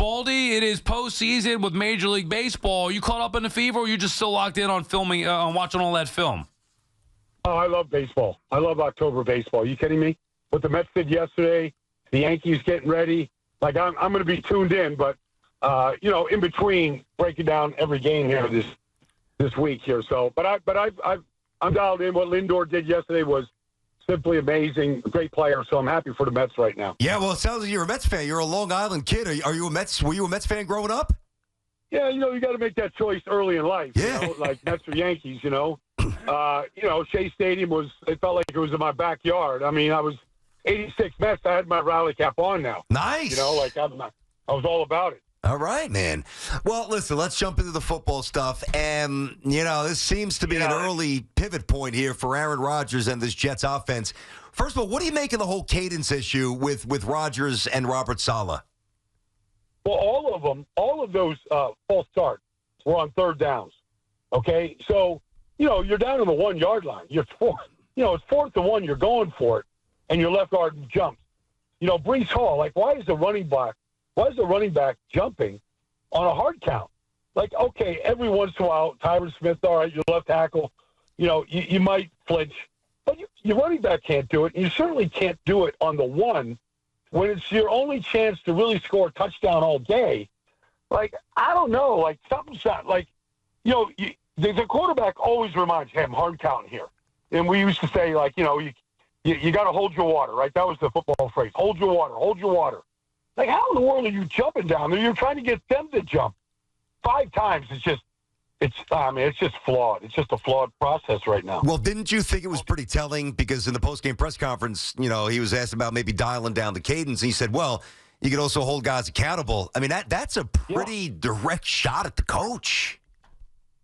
Baldy, it is postseason with Major League Baseball. Are you caught up in the fever, or are you just still locked in on filming, on watching all that film? Oh, I love baseball. I love October baseball. Are you kidding me? What the Mets did yesterday, the Yankees getting ready. Like, I'm going to be tuned in, but, in between breaking down every game here this week here. So, but I'm dialed in. What Lindor did yesterday was simply amazing. Great player. So I'm happy for the Mets right now. Yeah, well, it sounds like you're a Mets fan. You're a Long Island kid. Were you a Mets fan growing up? Yeah, you got to make that choice early in life. Yeah. Like Mets or Yankees, Shea Stadium it felt like it was in my backyard. I mean, I was 86 Mets. I had my rally cap on now. Nice. I was all about it. All right, man. Well, listen, let's jump into the football stuff. And, this seems to be an early pivot point here for Aaron Rodgers and this Jets offense. First of all, what do you make of the whole cadence issue with Rodgers and Robert Saleh? Well, all of those false starts were on third downs. Okay? So, you're down on the 1 yard line. It's 4th and 1, you're going for it, and your left guard jumps. Breece Hall, why is the running back jumping on a hard count? Like, okay, every once in a while, Tyron Smith, all right, your left tackle, you might flinch. But your running back can't do it. And you certainly can't do it on the 1 when it's your only chance to really score a touchdown all day. Like, I don't know. Like, something's not, the quarterback always reminds him, hard count here. And we used to say, you got to hold your water, right? That was the football phrase. Hold your water, hold your water. Like, how in the world are you jumping down there? You're trying to get them to jump 5 times. It's just flawed. It's just a flawed process right now. Well, didn't you think it was pretty telling? Because in the postgame press conference, he was asked about maybe dialing down the cadence. And he said, well, you can also hold guys accountable. I mean, that's a pretty direct shot at the coach.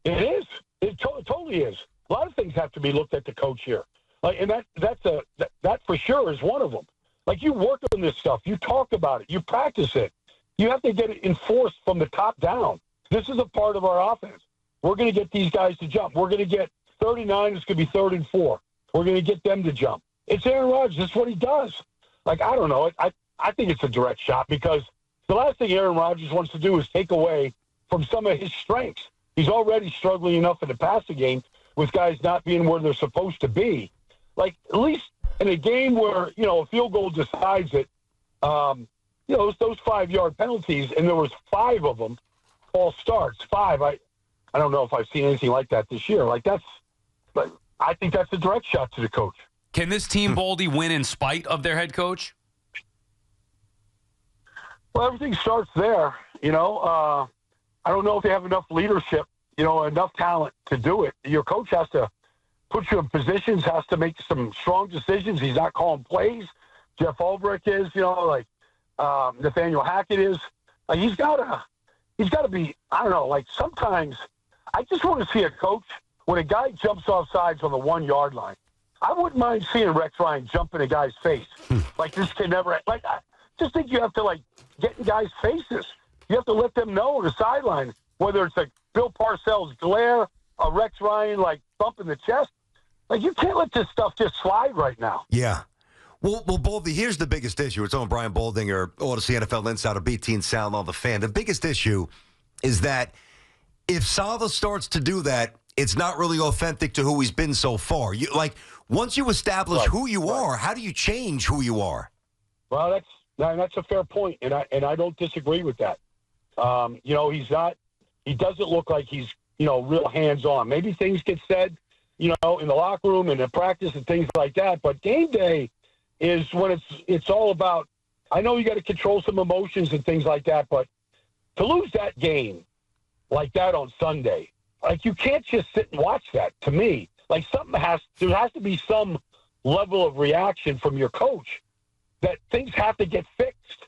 It is. It totally is. A lot of things have to be looked at the coach here. And that for sure is one of them. Like, you work on this stuff. You talk about it. You practice it. You have to get it enforced from the top down. This is a part of our offense. We're going to get these guys to jump. We're going to get 39. It's going to be 3rd and 4. We're going to get them to jump. It's Aaron Rodgers. That's what he does. Like, I don't know. I think it's a direct shot because the last thing Aaron Rodgers wants to do is take away from some of his strengths. He's already struggling enough in the passing game with guys not being where they're supposed to be. Like, at least in a game where, a field goal decides it, those 5-yard penalties, and there was 5 of them, false starts, 5. I don't know if I've seen anything like that this year. I think that's a direct shot to the coach. Can this team, Baldy, win in spite of their head coach? Well, everything starts there. I don't know if they have enough leadership, enough talent to do it. Your coach has to put you in positions, has to make some strong decisions. He's not calling plays. Jeff Ulbrich is, Nathaniel Hackett is. He's got to be, I don't know, sometimes I just want to see a coach when a guy jumps off sides on the 1 yard line. I wouldn't mind seeing Rex Ryan jump in a guy's face. This kid never, I just think you have to, get in guys' faces. You have to let them know on the sideline, whether it's Bill Parcells glare, a Rex Ryan, thump in the chest. You can't let this stuff just slide right now. Yeah. Well, Baldy, here's the biggest issue. It's on Brian Baldinger, Odyssey NFL Insider, BT and Sound on the Fan. The biggest issue is that if Saleh starts to do that, it's not really authentic to who he's been so far. Once you establish who you are, how do you change who you are? Well, that's a fair point, and I don't disagree with that. He doesn't look like he's, real hands-on. Maybe things get said, in the locker room and in practice and things like that. But game day is when it's all about, I know you got to control some emotions and things like that, but to lose that game like that on Sunday, you can't just sit and watch that, to me. There has to be some level of reaction from your coach that things have to get fixed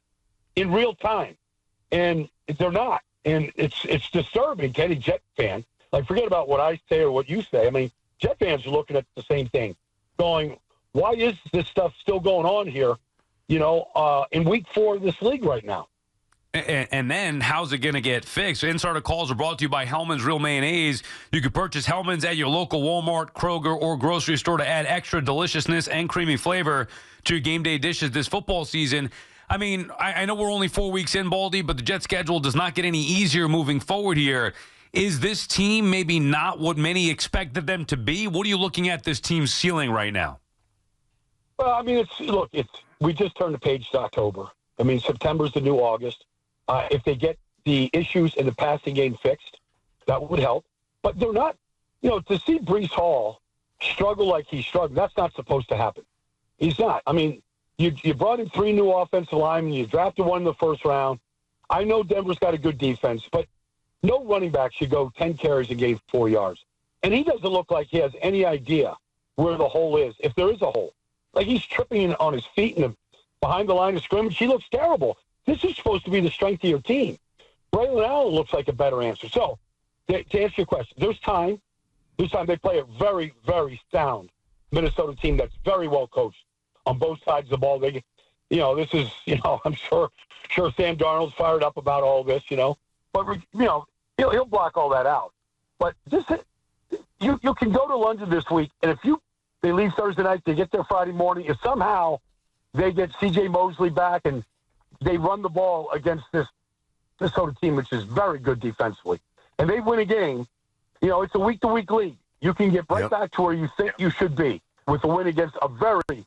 in real time. And they're not. And it's disturbing, Kenny, Jet fan. Forget about what I say or what you say. I mean, Jet fans are looking at the same thing, going, why is this stuff still going on here, in week 4 of this league right now? And then how's it going to get fixed? Insider calls are brought to you by Hellman's Real Mayonnaise. You can purchase Hellman's at your local Walmart, Kroger, or grocery store to add extra deliciousness and creamy flavor to your game day dishes this football season. I mean, I know we're only 4 weeks in, Baldy, but the Jets' schedule does not get any easier moving forward here. Is this team maybe not what many expected them to be? What are you looking at this team's ceiling right now? Well, I mean, we just turned the page to October. I mean, September's the new August. If they get the issues in the passing game fixed, that would help. But they're not, to see Breece Hall struggle like he's struggling, that's not supposed to happen. He's not. I mean, you brought in 3 new offensive linemen. You drafted one in the first round. I know Denver's got a good defense, but no running back should go 10 carries and gain 4 yards. And he doesn't look like he has any idea where the hole is, if there is a hole. Like he's tripping on his feet behind the line of scrimmage. He looks terrible. This is supposed to be the strength of your team. Braylon Allen looks like a better answer. So, to answer your question, there's time. This time they play a very, very sound Minnesota team that's very well coached on both sides of the ball. They, this is, I'm sure Sam Darnold's fired up about all this, but he'll block all that out. But you can go to London this week, and if they leave Thursday night, they get there Friday morning. If somehow they get C.J. Mosley back and they run the ball against this Minnesota team, which is very good defensively, and they win a game, it's a week-to-week league. You can get right back to where you think you should be with a win against a very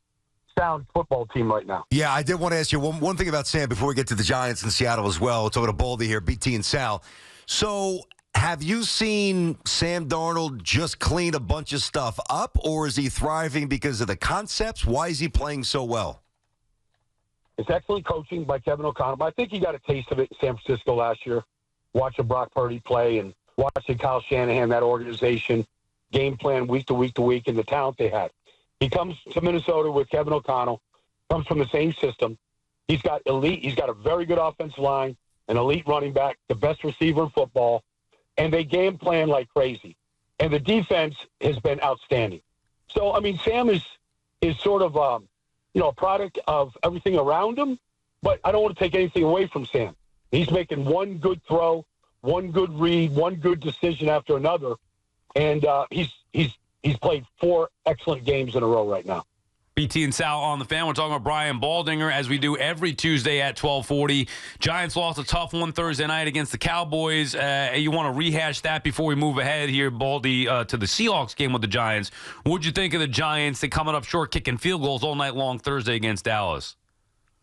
sound football team right now. Yeah, I did want to ask you one thing about Sam before we get to the Giants in Seattle as well. It's over to Baldy here, BT and Sal. So have you seen Sam Darnold just clean a bunch of stuff up, or is he thriving because of the concepts? Why is he playing so well? It's excellent coaching by Kevin O'Connell, but I think he got a taste of it in San Francisco last year, watching Brock Purdy play and watching Kyle Shanahan, that organization, game plan week to week to week, and the talent they had. He comes to Minnesota with Kevin O'Connell, comes from the same system. He's got a very good offensive line, an elite running back, the best receiver in football, and they game plan like crazy. And the defense has been outstanding. So, I mean, Sam is sort of, a product of everything around him, but I don't want to take anything away from Sam. He's making one good throw, one good read, one good decision after another, and he's played 4 excellent games in a row right now. BT and Sal on the Fan. We're talking about Brian Baldinger, as we do every Tuesday at 12:40. Giants lost a tough one Thursday night against the Cowboys. You want to rehash that before we move ahead here, Baldy, to the Seahawks game with the Giants. What'd you think of the Giants? They coming up short, kicking field goals all night long Thursday against Dallas.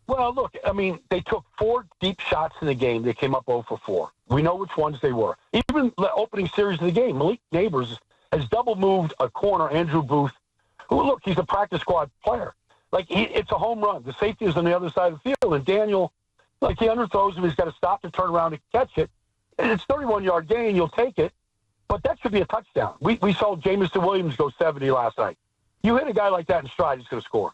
Well, look, I mean, they took 4 deep shots in the game. They came up 0 for 4. We know which ones they were. Even the opening series of the game, Malik Neighbors has double-moved a corner, Andrew Booth, who, look, he's a practice squad player. It's a home run. The safety is on the other side of the field, and Daniel, he underthrows him. He's got to stop to turn around and catch it. And it's 31-yard gain. You'll take it. But that should be a touchdown. We saw Jamison Williams go 70 last night. You hit a guy like that in stride, he's going to score.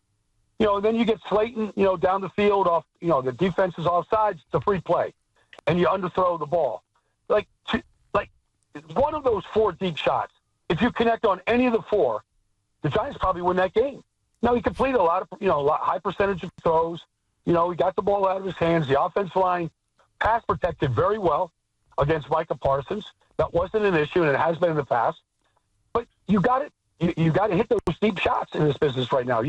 And then you get Slayton, down the field off, the defense is offsides. It's a free play. And you underthrow the ball. One of those 4 deep shots, if you connect on any of the 4, the Giants probably win that game. Now, he completed a lot of, high percentage of throws. He got the ball out of his hands. The offensive line pass protected very well against Micah Parsons. That wasn't an issue, and it has been in the past. But you got it. You got to hit those deep shots in this business right now.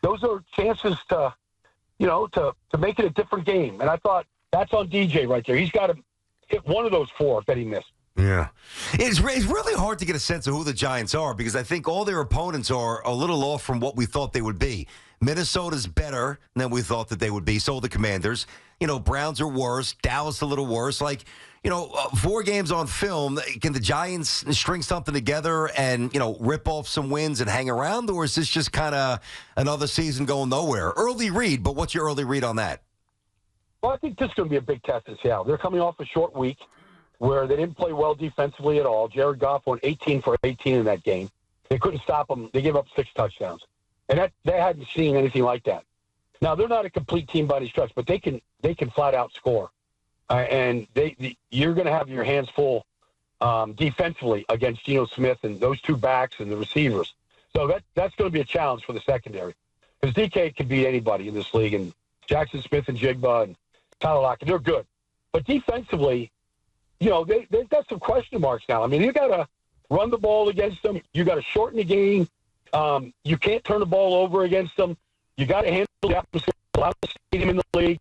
Those are chances to make it a different game. And I thought that's on DJ right there. He's got to hit one of those 4 that he missed. Yeah. It's really hard to get a sense of who the Giants are because I think all their opponents are a little off from what we thought they would be. Minnesota's better than we thought that they would be. So are the Commanders. Browns are worse. Dallas a little worse. 4 games on film. Can the Giants string something together and, rip off some wins and hang around? Or is this just kind of another season going nowhere? Early read, but what's your early read on that? Well, I think this is going to be a big test in Seattle. They're coming off a short week where they didn't play well defensively at all. Jared Goff went 18 for 18 in that game. They couldn't stop them. They gave up 6 touchdowns. And they hadn't seen anything like that. Now, they're not a complete team by any stretch, but they can flat out score. And you're going to have your hands full defensively against Geno Smith and those 2 backs and the receivers. So that's going to be a challenge for the secondary. Because DK can beat anybody in this league. And Jackson Smith and Jigba and Tyler Lockett, they're good. But defensively, they've got some question marks now. I mean, you got to run the ball against them. You got to shorten the game. You can't turn the ball over against them. You got to handle the atmosphere loudest stadium in the league.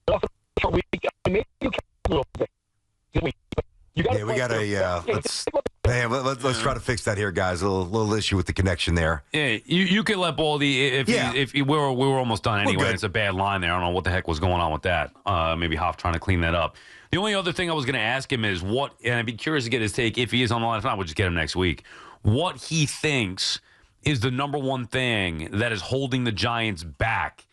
Off a week, maybe you can a little bit. You gotta we got let's try to fix that here, guys. A little issue with the connection there. Yeah, you could let Baldy if we were almost done anyway. It's a bad line there. I don't know what the heck was going on with that. Maybe Hoff trying to clean that up. The only other thing I was going to ask him is what, and I'd be curious to get his take if he is on the line. If not, we'll just get him next week. What he thinks is the number one thing that is holding the Giants back